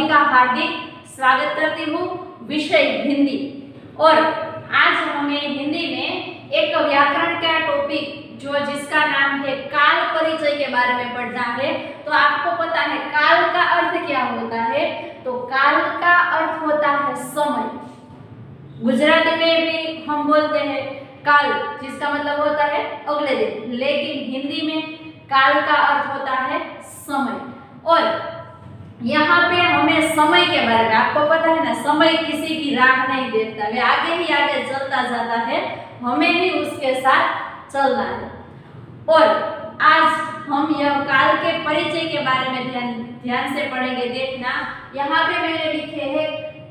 सभी का हार्दिक स्वागत करती हूँ। विषय हिंदी। और आज हमें हिंदी में एक व्याकरण का टॉपिक जिसका नाम है काल परिचय के बारे में पढ़ना है। तो आपको पता है काल का अर्थ क्या होता है? तो काल का अर्थ होता है समय। गुजराती में भी हम बोलते हैं काल, जिसका मतलब होता है अगले दिन, लेकिन हिंदी में काल का अर्थ होता है समय। और यहाँ पे हमें समय के बारे में, आपको पता है ना, समय किसी की राह नहीं देखता, वे आगे ही आगे चलता जाता है, हमें भी उसके साथ चलना है। और आज हम यह काल के परिचय के बारे में ध्यान से पढ़ेंगे। देखना, यहाँ पे मैंने लिखे हैं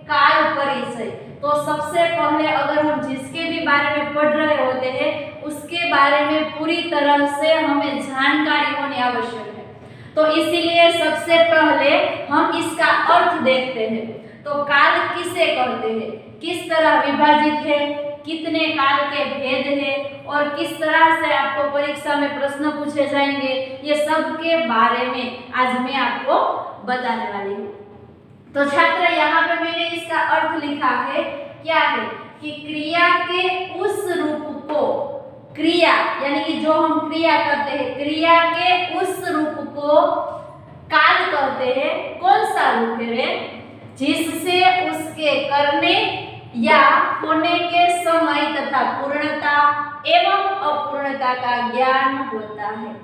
काल परिचय। तो सबसे पहले अगर हम जिसके भी बारे में पढ़ रहे होते हैं उसके बारे में पूरी तरह से हमें जानकारी होनी आवश्यक है। तो इसीलिए सबसे पहले हम इसका अर्थ देखते हैं। तो काल किसे कहते हैं, किस तरह विभाजित है, कितने काल के भेद है और किस तरह से आपको परीक्षा में प्रश्न पूछे जाएंगे, ये सब के बारे में आज मैं आपको बताने वाली हूँ। तो छात्र, यहाँ पे मैंने इसका अर्थ लिखा है, क्या है कि क्रिया के उस रूप को, क्रिया यानी कि जो हम क्रिया करते हैं, क्रिया के उस रूप को काल कहते हैं। कौन सा रूप है? जिससे उसके करने या होने के समय तथा पूर्णता एवं अपूर्णता का ज्ञान होता है।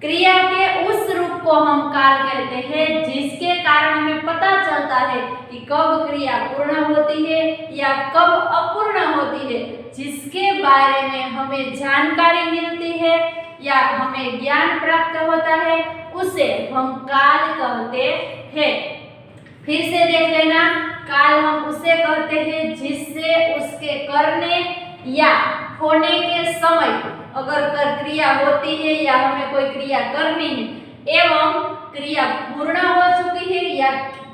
क्रिया के उस रूप को हम काल कहते हैं जिसके कारण हमें पता चलता है कि कब क्रिया पूर्ण होती है या कब अपूर्ण होती है, जिसके बारे में हमें जानकारी मिलती है या हमें ज्ञान प्राप्त होता है, उसे हम काल कहते हैं। फिर से देख लेना, काल हम उसे कहते हैं जिससे उसके करने या होने के समय, अगर क्रिया होती है या हमें कोई क्रिया करनी है एवं क्रिया पूर्ण हो चुकी है या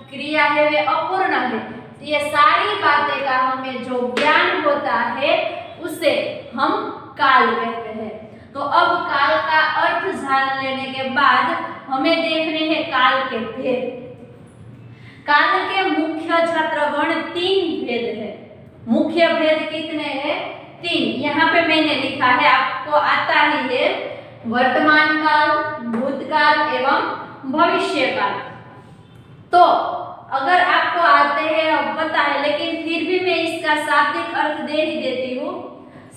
क्रिया है वे अपूर्ण है, ये सारी बातें का हमें जो ज्ञान होता है उसे हम काल कहते हैं। तो अब काल का अर्थ जान लेने के बाद हमें देखने हैं काल के भेद। काल के मुख्य छात्रगण 3 भेद है। मुख्य भेद कितने हैं? 3। यहाँ पे मैंने लिखा है, आपको आता ही है, वर्तमान काल, भूतकाल एवं भविष्य काल। तो अगर आपको आते हैं और पता है, लेकिन फिर भी मैं इसका शाब्दिक अर्थ दे ही देती हूँ।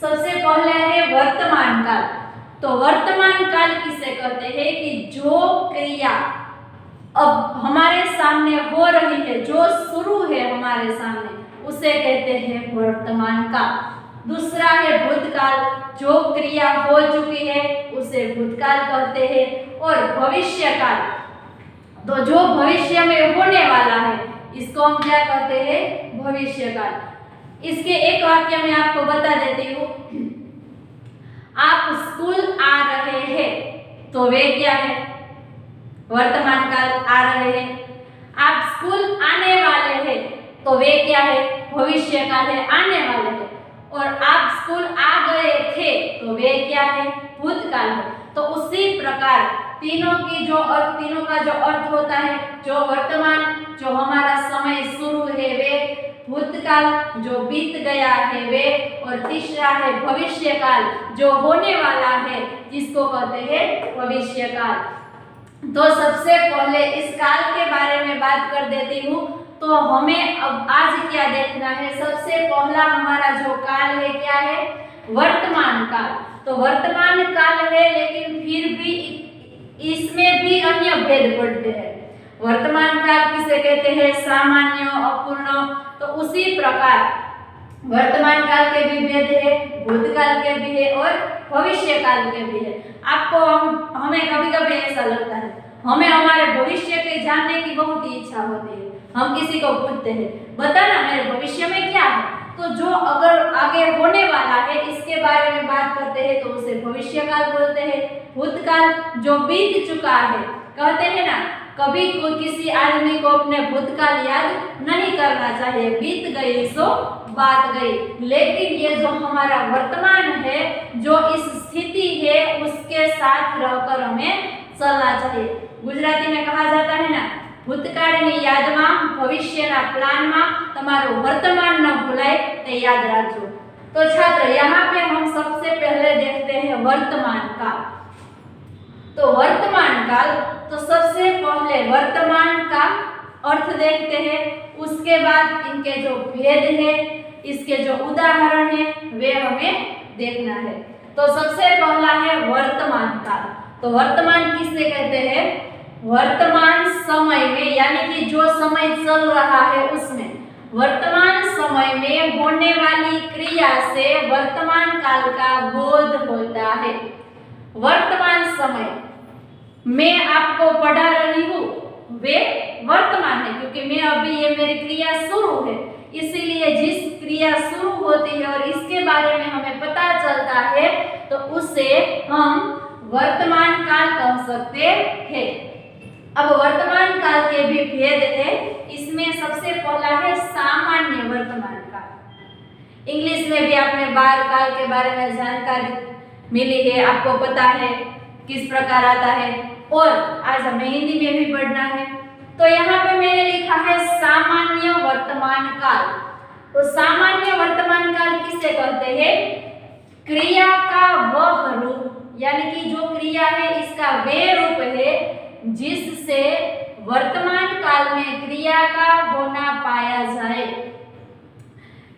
सबसे पहले है वर्तमान काल। तो वर्तमान काल किसे कहते हैं कि जो क्रिया अब हमारे सामने हो रही है, जो शुरू है हमारे सामने, उसे कहते हैं वर्तमान काल। दूसरा है भूतकाल, जो क्रिया हो चुकी है उसे भूतकाल कहते हैं। और भविष्य काल, तो जो भविष्य में होने वाला है इसको हम क्या कहते हैं? भविष्य काल। इसके एक वाक्य में आपको बता देती हूँ। आप स्कूल आ रहे हैं, तो वे क्या है? वर्तमान काल, आ रहे हैं। आप स्कूल आने वाले हैं, तो वे क्या है? भविष्य काल है, आने वाले हैं। और आप स्कूल आ गए थे, तो वे क्या है? भूतकाल है। तो उसी प्रकार तीनों का जो अर्थ होता है, जो वर्तमान, जो हमारा समय शुरू है वे भूतकाल, जो बीत गया है वे, और तीसरा है भविष्य काल, जो होने वाला है, जिसको कहते हैं भविष्य काल। तो सबसे पहले इस काल के बारे में बात कर देती हूँ। तो हमें अब आज क्या देखना है? सबसे पहला हमारा जो काल है क्या है? वर्तमान काल। तो वर्तमान काल है, लेकिन फिर भी इसमें भी अन्य भेद पड़ते हैं। वर्तमान काल किसे कहते हैं? सामान्य, अपूर्ण। तो उसी प्रकार वर्तमान काल के भी भेद है, भूतकाल के भी है और भविष्य काल के भी है। आपको हमें कभी कभी ऐसा लगता है, हमें हमारे भविष्य के जानने की बहुत ही इच्छा होती है। हम किसी को पूछते हैं, बता ना मेरे भविष्य में क्या है? तो जो अगर आगे होने वाला है इसके बारे में बात करते हैं तो उसे भविष्य काल बोलते हैं। भूतकाल जो बीत चुका है, कहते हैं ना, कभी कोई किसी आदमी को अपने भूतकाल याद नहीं करना चाहिए, बीत गई सो बात गई। लेकिन ये जो हमारा वर्तमान है, जो इस स्थिति है, उसके साथ रहकर हमें चलना चाहिए। गुजराती में कहा जाता है ना, ભૂતકાળની યાદમાં, ભવિષ્યના પ્લાનમાં તમારું વર્તमान न भूलाए તે याद રાખજો। तो छात्र यहाँ पे हम सबसे पहले देखते हैं वर्तमान काल। तो वर्तमान काल, तो सबसे पहले वर्तमान का अर्थ देखते हैं, उसके बाद इनके जो भेद है, इसके जो उदाहरण है वे हमें देखना है। तो सबसे पहला है वर्तमान काल। तो वर्तमान किसे कहते हैं? वर्तमान समय में, यानी कि जो समय चल रहा है उसमें, वर्तमान समय में होने वाली क्रिया से वर्तमान काल का बोध होता है। वर्तमान समय मैं आपको पढ़ा रही हूँ वे वर्तमान है, क्योंकि मैं अभी ये मेरी क्रिया शुरू है, इसीलिए जिस क्रिया शुरू होती है और इसके बारे में हमें पता चलता है तो उसे हम वर्तमान काल कह सकते हैं। अब वर्तमान काल के भी भेद है। इसमें सबसे पहला है सामान्य वर्तमान काल। इंग्लिश में भी आपने बाल काल के बारे में जानकारी मिली है, आपको पता है किस प्रकार आता है, और आज हमें हिंदी में भी पढ़ना है। तो यहाँ पे मैंने लिखा है सामान्य वर्तमान काल। तो सामान्य वर्तमान काल किसे कहते हैं? क्रिया का वह रूप, यानी कि जो क्रिया है इसका वे रूप है जिससे वर्तमान काल में क्रिया का होना पाया जाए।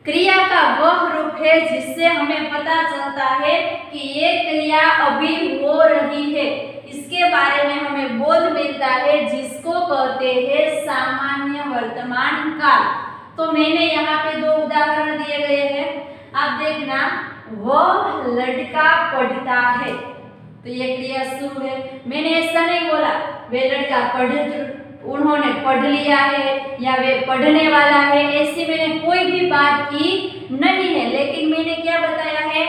क्रिया का वह रूप है जिससे हमें पता चलता है कि ये क्रिया अभी हो रही है, इसके बारे में हमें बोध मिलता है, जिसको कहते हैं सामान्य वर्तमान काल। तो मैंने यहाँ पे दो उदाहरण दिए गए हैं, आप देखना। वह लड़का पढ़ता है, तो ये क्रिया शुरू है। मैंने ऐसा नहीं बोला वे लड़का उन्होंने पढ़ लिया है या वे पढ़ने वाला है, ऐसी मैंने कोई भी बात की नहीं है, लेकिन मैंने क्या बताया है?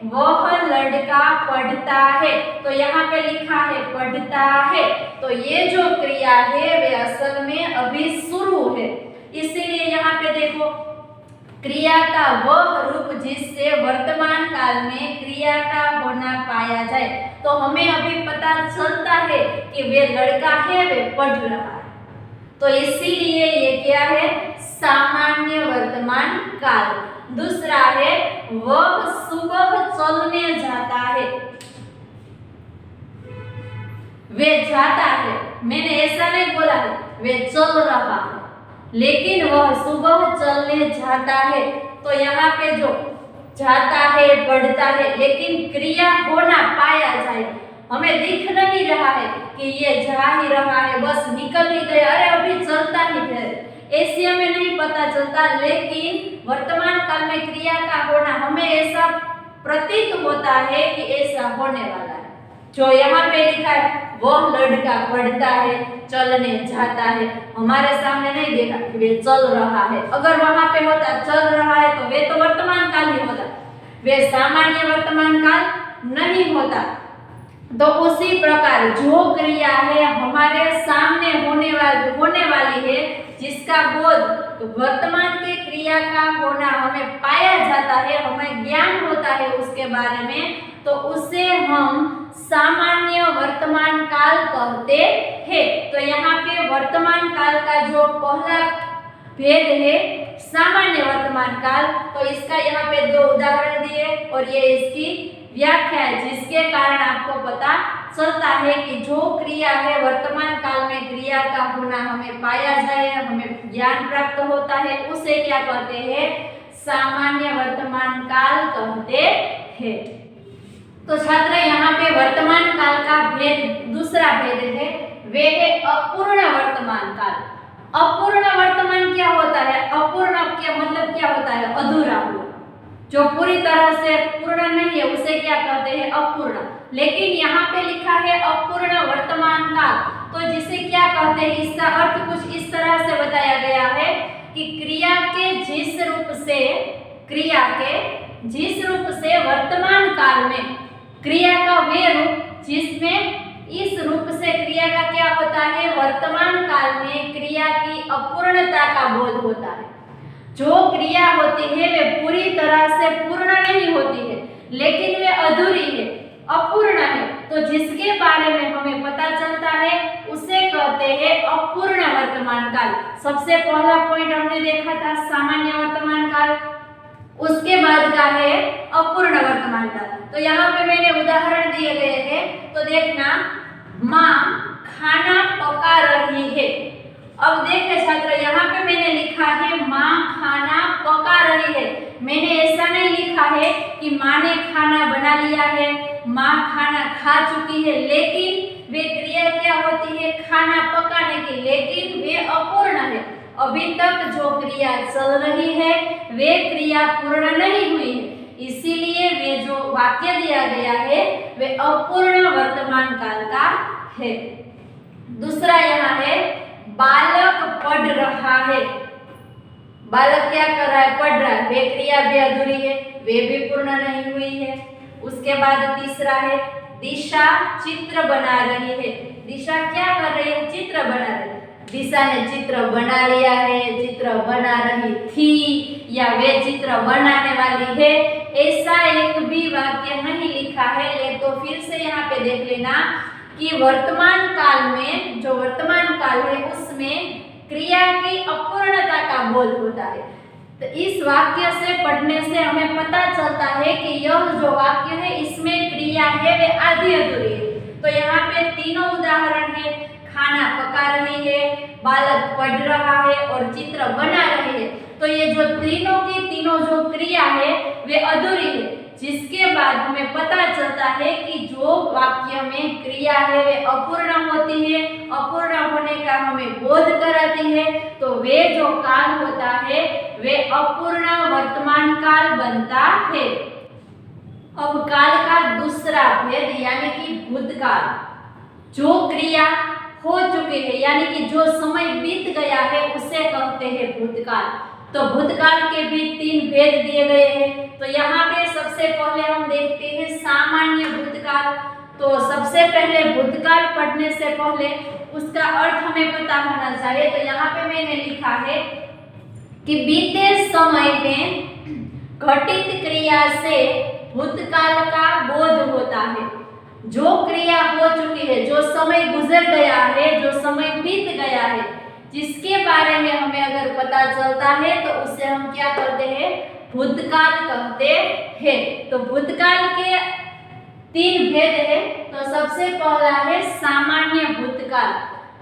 वह लड़का पढ़ता है। तो यहाँ पे लिखा है पढ़ता है, तो ये जो क्रिया है वे असल में अभी शुरू है, इसीलिए यहाँ पे देखो क्रिया का वह रूप जिससे वर्तमान काल में क्रिया का होना पाया जाए। तो हमें अभी पता चलता है कि वे लड़का है, वे पढ़ रहा है, तो इसीलिए ये क्या है? सामान्य वर्तमान काल। दूसरा है वह सुबह चलने जाता है। वे जाता है, मैंने ऐसा नहीं बोला है वे चल रहा है, लेकिन वह सुबह चलने जाता है। तो यहाँ पे जो जाता है, पढ़ता है, लेकिन क्रिया होना पाया जाए, हमें दिख नहीं रहा है कि ये जा ही रहा है, बस निकल ही गया, अरे अभी चलता ही है, ऐसे हमें नहीं पता चलता। लेकिन वर्तमान काल में क्रिया का होना हमें ऐसा प्रतीत होता है कि ऐसा होने वाला है। जो यहाँ पे लिखा है वह लड़का पढ़ता है, चलने जाता है, हमारे सामने नहीं देखा कि वे चल रहा है। अगर वहां पे होता चल रहा है तो वे तो वर्तमान काल ही होता, वे सामान्य वर्तमान काल नहीं होता। तो उसी प्रकार जो क्रिया है हमारे सामने होने वाली है, जिसका बोध वर्तमान के क्रिया का होना हमें पाया जाता है, हमें ज्ञान होता है उसके बारे में, तो उसे हम सामान्य वर्तमान काल कहते हैं। तो यहाँ पे वर्तमान काल का जो पहला भेद है सामान्य वर्तमान काल, तो इसका यहाँ पे दो उदाहरण दिए और ये इसकी व्याख्या है, जिसके कारण आपको पता चलता है कि जो क्रिया है वर्तमान काल में क्रिया का होना हमें पाया जाए, हमें ज्ञान प्राप्त होता है, उसे क्या कहते हैं? सामान्य वर्तमान काल कहते हैं। तो छात्र यहाँ पे वर्तमान काल का भेद, दूसरा भेद है वे है अपूर्ण वर्तमान काल। अपूर्ण वर्तमान क्या होता है? अपूर्ण क्या मतलब क्या होता है? अधूरा हुआ, जो पूरी तरह से पूर्ण नहीं है उसे क्या कहते हैं? अपूर्ण। लेकिन यहाँ पे लिखा है अपूर्ण वर्तमान काल, तो जिसे क्या कहते हैं? इसका अर्थ कुछ इस तरह से बताया गया है कि क्रिया के जिस रूप से वर्तमान काल में क्रिया का वे रूप जिसमें इस रूप से क्रिया का क्या होता है? वर्तमान काल में क्रिया की अपूर्णता का बोध होता है। जो क्रिया होती है वे पूरी तरह से पूर्ण नहीं होती है, लेकिन वे अधूरी है, अपूर्ण है। तो जिसके बारे में हमें पता चलता है उसे कहते हैं अपूर्ण वर्तमान काल। सबसे पहला पॉइंट हमने देखा था सामान्य वर्तमान काल, उसके बाद का है अपूर्ण वर्तमान काल। तो यहाँ पे मैंने उदाहरण दिए गए हैं, तो देखना, माँ खाना पका रही है। अब देखें छात्र, यहाँ पे मैंने लिखा है माँ खाना पका रही है। मैंने ऐसा नहीं लिखा है कि माँ ने खाना बना लिया है, माँ खाना खा चुकी है, लेकिन वे क्रिया क्या होती है, खाना पकाने की, लेकिन वे अपूर्ण है। अभी तक जो क्रिया चल रही है वे क्रिया पूर्ण नहीं हुई है, इसीलिए वे जो वाक्य दिया गया है वे अपूर्ण वर्तमान काल का है। दूसरा यहाँ है बालक पढ़ रहा है। बालक क्या कर रहा है, पढ़ रहा है, वे क्रिया भी अधूरी है, वे भी पूर्ण नहीं हुई है। उसके बाद तीसरा है दिशा चित्र बना रही है। दिशा क्या कर रही है, चित्र बना रही है। दिशा ने चित्र बना लिया है, चित्र बना रही थी, या वे चित्र बनाने वाली है, ऐसा एक भी वाक्य नहीं लिखा है। ले तो फिर से यहाँ पे देख लेना कि वर्तमान काल में, जो वर्तमान काल है उसमें क्रिया की अपूर्णता का बोध होता है। तो इस वाक्य से पढ़ने से हमें पता चलता है कि यह जो वाक्य है इसमें क्रिया है वे आधी अधूरी है। तो यहाँ पे तीनों उदाहरण है, खाना पका रही है, बालक पढ़ रहा है और चित्र बना रही है। तो ये जो तीनों की तीनों जो क्रिया है वे अधूरी है, जिसके बाद हमें पता चलता है कि जो वाक्य में क्रिया है वे अपूर्ण होती है, अपूर्ण होने का हमें बोध कराती है। तो वे जो काल होता है वे अपूर्ण वर्तमान काल बनता है। अब काल का दूसरा भेद यानी कि भूतकाल, जो क्रिया हो चुकी है यानी कि जो समय बीत गया है उसे कहते हैं भूतकाल। तो भूतकाल के भी तीन भेद दिए गए हैं। तो यहाँ पे सबसे पहले हम देखते हैं सामान्य भूतकाल। तो सबसे पहले भूतकाल पढ़ने से पहले उसका अर्थ हमें पता होना चाहिए। तो यहाँ पे मैंने लिखा है कि बीते समय में घटित क्रिया से भूतकाल का बोध होता है। जो क्रिया हो चुकी है, जो समय गुजर गया है, जो समय बीत गया है, जिसके बारे में हमें अगर पता चलता है तो उसे हम क्या करते हैं, भूतकाल कहते हैं। तो भूतकाल के तीन भेद है। तो सबसे पहला है सामान्य भूतकाल।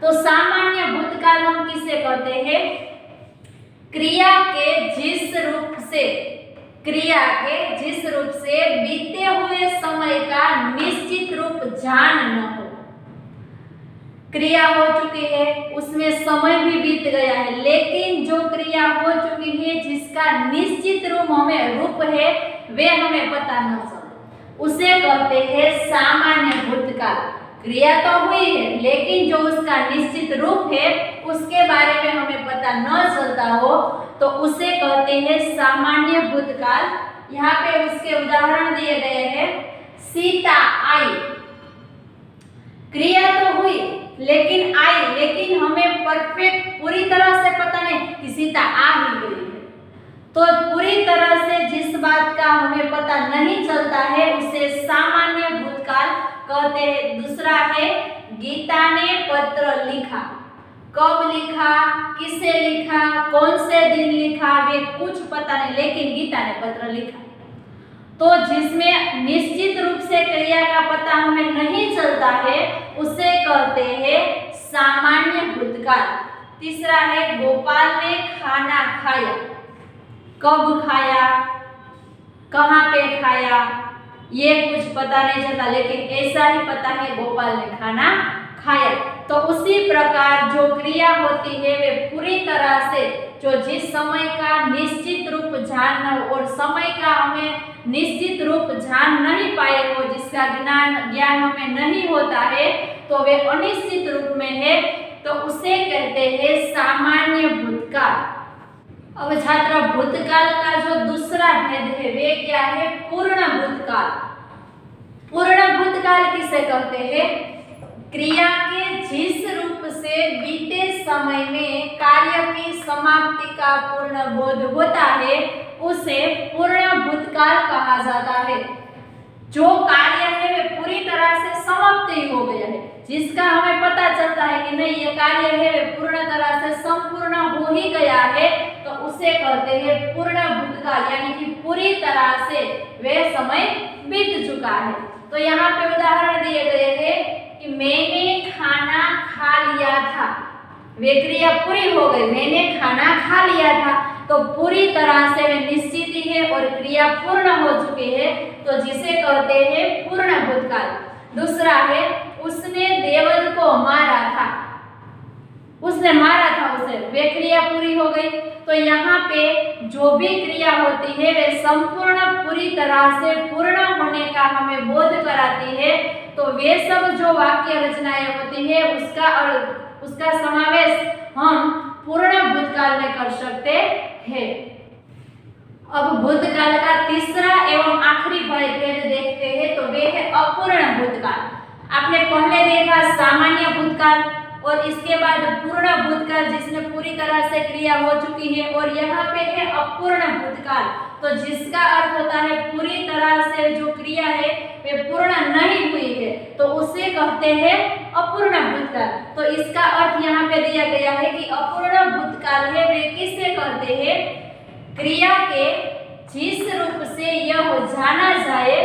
तो सामान्य भूतकाल हम किसे कहते हैं, क्रिया के जिस रूप से बीते हुए समय का निश्चित रूप जान न हो। क्रिया हो चुकी है, उसमें समय भी बीत गया है, लेकिन जो क्रिया हो चुकी है जिसका निश्चित रूप है वे हमें पता न चले, उसे कहते हैं सामान्य भूतकाल। क्रिया तो हुई है लेकिन जो उसका निश्चित रूप है उसके बारे में हमें पता न चलता हो तो उसे कहते हैं सामान्य भूतकाल। यहाँ पे उसके उदाहरण दिए गए हैं। सीता आई, क्रिया तो हुई लेकिन आई, लेकिन हमें परफेक्ट पूरी तरह से पता नहीं कि सीता आ ही गई है। तो पूरी तरह से जिस बात का हमें पता नहीं चलता है उसे सामान्य भूतकाल कहते हैं। दूसरा है गीता ने पत्र लिखा। कब लिखा, किसे लिखा, कौन से दिन लिखा, वे कुछ पता नहीं, लेकिन गीता ने पत्र लिखा। तो जिसमें निश्चित रूप से क्रिया का पता हमें नहीं चलता है उसे कहते हैं सामान्य भूतकाल। तीसरा है गोपाल ने खाना खाया। कब खाया, कहाँ पे खाया, ये कुछ पता नहीं चलता, लेकिन ऐसा ही पता है गोपाल ने खाना खाया। तो उसी प्रकार जो क्रिया होती है वे पूरी तरह से जो जिस समय का निश्चित रूप जान न हो और समय का हमें निश्चित रूप जान नहीं पाए हो, जिसका ज्ञान हमें नहीं होता है, तो वे अनिश्चित रूप में है, तो उसे कहते हैं सामान्य भूतकाल। अब छात्र भूतकाल का जो दूसरा भेद है वे क्या है, पूर्ण भूतकाल। पूर्ण भूतकाल किसे कहते हैं, क्रिया के जिस रूप से बीते समय में कार्य की समाप्ति का पूर्ण बोध होता है उसे पूर्ण भूतकाल कहा जाता है। जो कार्य है वे पूरी तरह से समाप्त ही हो गया है, जिसका हमें पता चलता है कि नहीं ये कार्य है वे पूर्ण तरह से संपूर्ण हो ही गया है, तो उसे कहते हैं पूर्ण भूतकाल, यानी कि पूरी तरह से वे समय बीत चुका है। तो यहाँ पे उदाहरण दिए गए हैं कि मैंने खाना खा लिया था, वे क्रिया पूरी हो गई, मैंने खाना खा लिया था, तो पूरी तरह से वे निश्चित ही है और क्रिया पूर्ण हो चुकी है, तो जिसे कहते हैं पूर्ण भूतकाल। दूसरा है उसने देवदत्त को मारा था, उसने मारा था उसे, वे क्रिया पूरी हो गई। तो यहाँ पे जो भी क्रिया होती है वे संपूर्ण पूरी तरह से पूर्ण होने का हमें बोध कराती है। तो वे सब जो वाक्य रचनाएं होती है उसका समावेश हम पूर्ण भूतकाल में कर सकते हैं। अब भूतकाल का तीसरा एवं आखिरी भेद देखते हैं, तो वे है अपूर्ण भूतकाल। आपने पहले देखा सामान्य भूतकाल और इसके बाद पूर्ण भूतकाल जिसमें पूरी तरह से क्रिया हो चुकी है, और यहाँ पे है अपूर्ण भूतकाल, तो जिसका अर्थ होता है पूरी तरह से जो क्रिया है वे पूर्ण नहीं हुई है, तो उसे कहते हैं अपूर्ण भूतकाल। तो इसका अर्थ यहाँ पे दिया गया है कि अपूर्ण भूतकाल है वे किसे कहते हैं, क्रिया के जिस रूप से यह जाना जाए,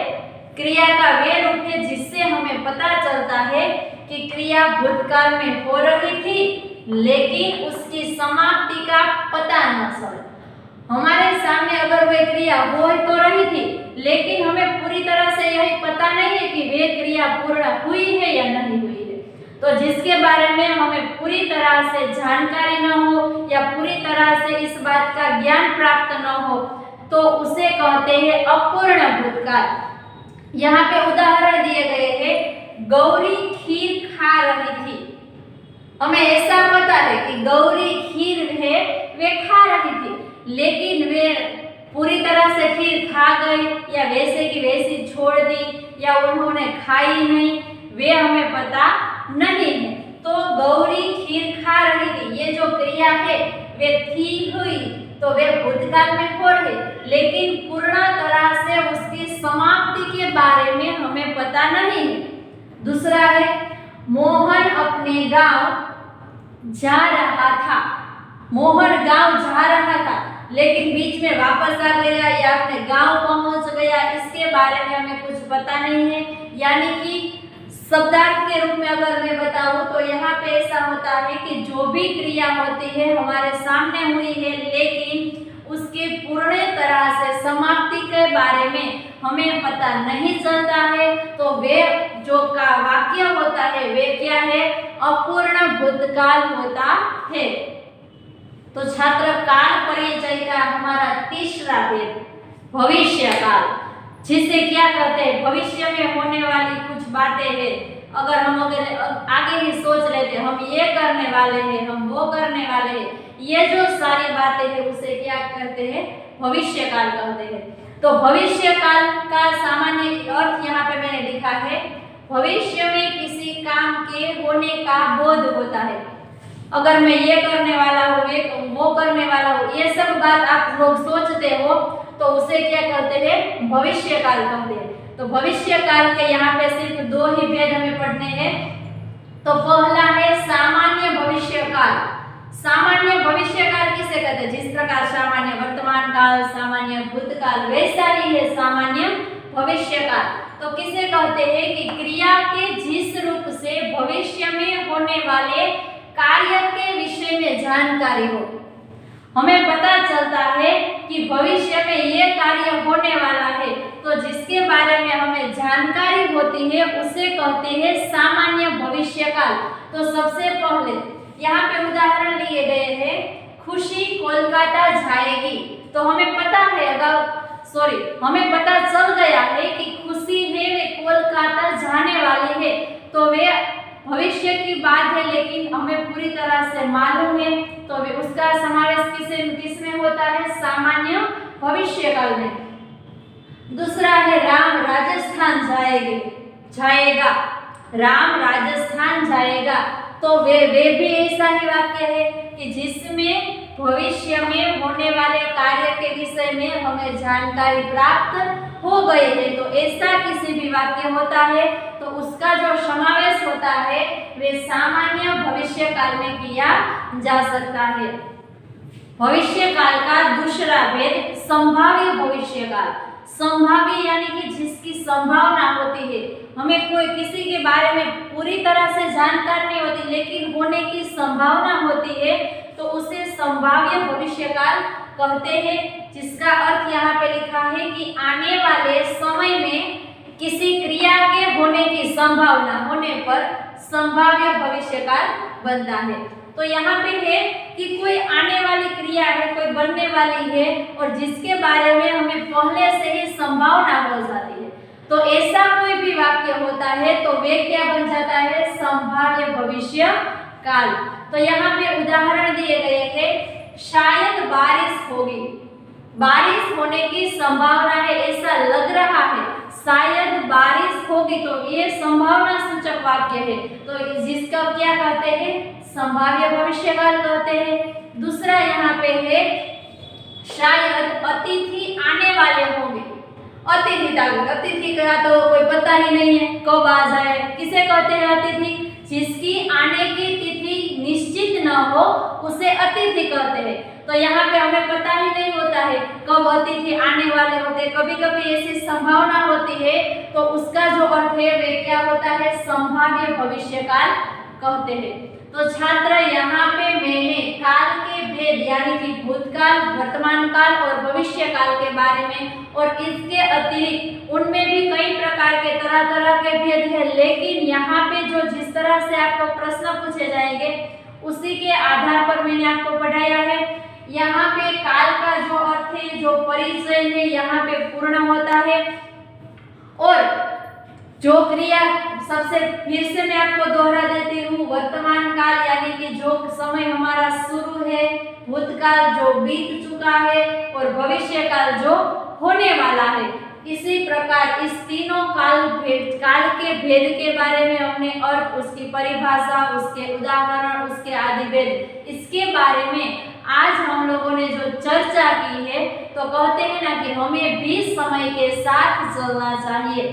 क्रिया का वे रूप है जिससे हमें पता चलता है कि क्रिया भूतकाल में हो रही थी, लेकिन उसकी समाप्ति का पता न चले। हमारे सामने अगर वे क्रिया हो तो रही थी, लेकिन हमें पूरी तरह से यही पता नहीं है कि वे क्रिया पूर्ण हुई है या नहीं हुई है, तो जिसके बारे में हमें पूरी तरह से जानकारी न हो या पूरी तरह से इस बात का ज्ञान प्राप्त न हो, तो उसे कहते हैं अपूर्ण भूतकाल। यहाँ पे उदाहरण दिए गए हैं, गौरी खीर खा रही थी। हमें ऐसा पता है कि गौरी खीर है वे खा रही थी, लेकिन वे पूरी तरह से खीर खा गई या वैसे की वैसी छोड़ दी या उन्होंने खाई नहीं, वे हमें पता नहीं है। तो गौरी खीर खा रही थी, ये जो क्रिया है वे थी हुई, तो वे भूतकाल में हो रही, लेकिन पूर्ण तरह से उसकी समाप्ति के बारे में हमें पता नहीं है। दूसरा है मोहन अपने गांव जा रहा था। मोहन गांव जा रहा था, लेकिन बीच में वापस आ गया या अपने गांव पहुंच गया, इसके बारे में हमें कुछ पता नहीं है। यानी कि शब्दार्थ के रूप में अगर मैं बताऊं तो यहाँ पे ऐसा होता है कि जो भी क्रिया होती है हमारे सामने हुई है, लेकिन उसके पूर्ण तरह से समाप्ति के बारे में हमें पता नहीं चलता है, तो वे जो का वाक्य होता है वे क्या है, अपूर्ण भूतकाल होता है। तो छात्र काल परिचय का हमारा तीसरा भेद भविष्यकाल, जिसे क्या कहते हैं, भविष्य में होने वाली कुछ बातें हैं। अगर हम आगे ही सोच लेते हम ये करने वाले हैं, हम वो करने वाले हैं, ये जो सारी बातें हैं उसे क्या कहते हैं, भविष्यकाल कहते हैं। तो भविष्यकाल का सामान्य अर्थ यहाँ पे मैंने लिखा है, भविष्य में किसी काम के होने का बोध होता है। अगर मैं ये करने वाला हूँ, वो करने वाला हूँ, ये सब बात आप लोग सोचते हो, तो उसे क्या कहते हैं, भविष्यकाल कहते हैं। तो भविष्यकाल के यहाँ पे सिर्फ दो ही भेद हमें पढ़ने हैं। तो पहला है सामान्य भविष्यकाल। सामान्य भविष्यकाल किसे कहते हैं, जिस प्रकार सामान्य वर्तमान काल, सामान्य भूतकाल, वैसा ही है सामान्य भविष्यकाल। तो किसे कहते हैं कि क्रिया के जिस रूप से भविष्य में होने वाले कार्य के विषय में जानकारी हो। हमें पता चलता है कि भविष्य में ये कार्य होने वाला है, तो जिसके बारे में हमें जानकारी होती है उसे कहते हैं सामान्य भविष्यकाल। तो सबसे पहले यहाँ पे उदाहरण लिए गए हैं, खुशी कोलकाता जाएगी। तो हमें पता है हमें पता चल गया है कि खुशी है वे कोलकाता जाने वाली है, तो वे भविष्य की बात है, लेकिन हमें पूरी तरह से मालूम है, तो वे उसका समावेश किसमें होता है, सामान्य भविष्यकाल में। दूसरा है राम राजस्थान जाएगा। राम राजस्थान जाएगा, तो वे भी ऐसा ही वाक्य है कि जिसमें भविष्य में होने वाले कार्य के विषय में हमें जानकारी प्राप्त हो गई है। तो ऐसा किसी भी वाक्य होता है तो उसका जो समावेश होता है वे सामान्य भविष्य काल में किया जा सकता है। भविष्य काल का दूसरा भेद संभाव्य भविष्य काल। संभाव्य यानी कि जिसकी संभावना होती है, हमें कोई किसी के बारे में पूरी तरह से जानकारी नहीं होती लेकिन होने की संभावना होती है, तो उसे संभाव्य भविष्य काल कहते हैं, जिसका अर्थ यहाँ पे लिखा है कि आने वाले समय में किसी क्रिया के होने की संभावना होने पर संभाव्य भविष्य काल बनता है। तो यहाँ पे है कि कोई आने वाली क्रिया है, कोई बनने वाली है और जिसके बारे में हमें पहले से ही संभावना हो जाती है, तो ऐसा कोई भी वाक्य होता है तो वे क्या बन जाता है, संभाव्य भविष्य काल। तो यहाँ पे उदाहरण दिए गए हैं, शायद बारिश होगी, बारिश होने की संभावना है, ऐसा लग रहा है, शायद बारिश होगी, तो ये संभावना सूचक वाक्य है, तो जिसका क्या कहते हैं, संभाव्य भविष्य काल कहते हैं। दूसरा यहाँ पे है, शायद अतिथि आने वाले होंगे। अतिथि का तो कोई पता ही नहीं है कब आ जाए, किसे कहते हैं अतिथि, जिसकी आने की तिथि निश्चित न हो उसे अतिथि कहते हैं। तो यहाँ पे हमें पता ही नहीं होता है कब अतिथि आने वाले होते हैं, कभी कभी ऐसी संभावना होती है, तो उसका जो अर्थ है वे क्या होता है, संभाव्य भविष्य काल कहते हैं। तो छात्र यहाँ पे मैंने काल के भेद यानी कि भूतकाल, वर्तमान काल और भविष्य काल के बारे में और इसके अतिरिक्त उनमें भी कई प्रकार के तरह के भेद है, लेकिन यहाँ पे जो जिस तरह से आपको प्रश्न पूछे जाएंगे उसी के आधार पर मैंने आपको पढ़ाया है। यहाँ पे काल का जो अर्थ है, जो परिचय है, यहाँ पे पूर्ण होता है और जो क्रिया, सबसे फिर से मैं आपको दोहरा देती हूँ, वर्तमान काल यानी कि जो समय हमारा शुरू है, भूतकाल जो बीत चुका है और भविष्य काल जो होने वाला है। इसी प्रकार इस तीनों काल के भेद के बारे में हमने अर्थ, उसकी परिभाषा, उसके उदाहरण, उसके आदि भेद, इसके बारे में आज हम लोगों ने जो चर्चा की है, तो कहते हैं ना कि हमें भी समय के साथ चलना चाहिए।